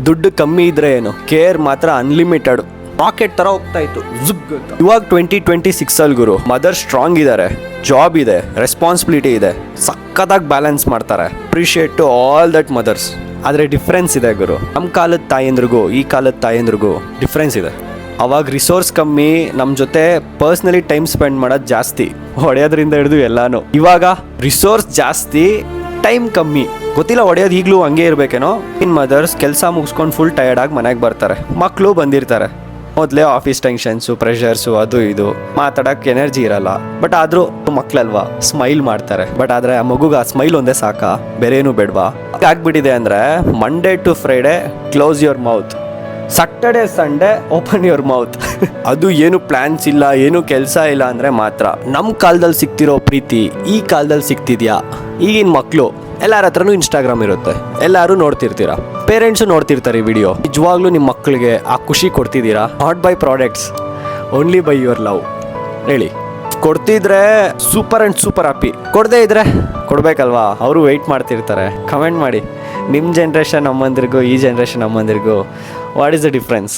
ದುಡ್ಡು ಕಮ್ಮಿ ಇದ್ರೆ ಏನು, ಕೇರ್ ಮಾತ್ರ ಅನ್ಲಿಮಿಟೆಡ್. ರಾಕೆಟ್ ತರ ಹೋಗ್ತಾ ಇತ್ತು ಜುಗ್ ಅಂತ. ಇವಾಗ 2026 ಅಲ್ಲಿ ಗುರು ಮದರ್ ಸ್ಟ್ರಾಂಗ್ ಇದ್ದಾರೆ, ಜಾಬ್ ಇದೆ, ರೆಸ್ಪಾನ್ಸಿಬಿಲಿಟಿ ಇದೆ, ಸಕ್ಕತ್ತಾಗಿ ಬ್ಯಾಲೆನ್ಸ್ ಮಾಡ್ತಾರೆ. Appreciate to all that mothers. ಆದರೆ ಡಿಫ್ರೆನ್ಸ್ ಇದೆ ಗುರು, ನಮ್ಮ ಕಾಲದ ತಾಯಂದ್ರಿಗೂ ಈ ಕಾಲದ ತಾಯಂದ್ರಿಗೂ ಡಿಫ್ರೆನ್ಸ್ ಇದೆ. ಅವಾಗ ರಿಸೋರ್ಸ್ ಕಮ್ಮಿ, ನಮ್ಮ ಜೊತೆ ಪರ್ಸ್ನಲಿ ಟೈಮ್ ಸ್ಪೆಂಡ್ ಮಾಡೋದು ಜಾಸ್ತಿ, ಹೊಡೆಯೋದ್ರಿಂದ ಹಿಡಿದು ಎಲ್ಲಾನು. ಇವಾಗ ರಿಸೋರ್ಸ್ ಜಾಸ್ತಿ, ಟೈಮ್ ಕಮ್ಮಿ. ಗೊತ್ತಿಲ್ಲ ಹೊಡೆಯೋದು ಈಗಲೂ ಹಂಗೆ ಇರಬೇಕೇನೋ. ಇನ್ ಮದರ್ಸ್ ಕೆಲಸ ಮುಗಿಸ್ಕೊಂಡು ಫುಲ್ ಟಯರ್ಡ್ ಆಗಿ ಮನೆಗೆ ಬರ್ತಾರೆ, ಮಕ್ಕಳು ಬಂದಿರ್ತಾರೆ, ಮೊದಲೇ ಆಫೀಸ್ ಟೆನ್ಷನ್ಸು, ಪ್ರೆಷರ್ಸು, ಅದು ಇದು, ಮಾತಾಡೋಕ್ಕೆ ಎನರ್ಜಿ ಇರಲ್ಲ. ಬಟ್ ಆದರೂ ಮಕ್ಕಳಲ್ವಾ, ಸ್ಮೈಲ್ ಮಾಡ್ತಾರೆ. ಬಟ್ ಆದರೆ ಆ ಮಗುಗೆ ಆ ಸ್ಮೈಲ್ ಒಂದೇ ಸಾಕಾ, ಬೇರೆ ಏನೂ ಬೇಡವಾ? ಆಗ್ಬಿಟ್ಟಿದೆ ಅಂದರೆ Monday to Friday close your mouth, Saturday Sunday open your mouth. ಅದು ಏನು ಪ್ಲ್ಯಾನ್ಸ್ ಇಲ್ಲ, ಏನು ಕೆಲಸ ಇಲ್ಲ ಅಂದರೆ ಮಾತ್ರ. ನಮ್ಮ ಕಾಲದಲ್ಲಿ ಸಿಗ್ತಿರೋ ಪ್ರೀತಿ ಈ ಕಾಲದಲ್ಲಿ ಸಿಗ್ತಿದ್ಯಾ? ಈಗಿನ ಮಕ್ಕಳು ಎಲ್ಲರ ಹತ್ರನೂ ಇನ್ಸ್ಟಾಗ್ರಾಮ್ ಇರುತ್ತೆ, ಎಲ್ಲರೂ ನೋಡ್ತಿರ್ತೀರಾ, ಪೇರೆಂಟ್ಸು ನೋಡ್ತಿರ್ತಾರೆ ಈ ವಿಡಿಯೋ. ನಿಜವಾಗ್ಲೂ ನಿಮ್ಮ ಮಕ್ಕಳಿಗೆ ಆ ಖುಷಿ ಕೊಡ್ತಿದ್ದೀರಾ? Not by products, only by your love. ಹೇಳಿ, ಕೊಡ್ತಿದ್ರೆ ಸೂಪರ್ ಆ್ಯಂಡ್ ಸೂಪರ್ ಹ್ಯಾಪಿ, ಕೊಡದೇ ಇದ್ರೆ ಕೊಡಬೇಕಲ್ವಾ? ಅವರು ವೆಯ್ಟ್ ಮಾಡ್ತಿರ್ತಾರೆ. ಕಮೆಂಟ್ ಮಾಡಿ, ನಿಮ್ಮ ಜನ್ರೇಷನ್ ಅಮ್ಮಂದಿರಿಗೂ ಈ ಜನ್ರೇಷನ್ ಅಮ್ಮಂದಿರಿಗೂ ವಾಟ್ ಈಸ್ ದ ಡಿಫ್ರೆನ್ಸ್?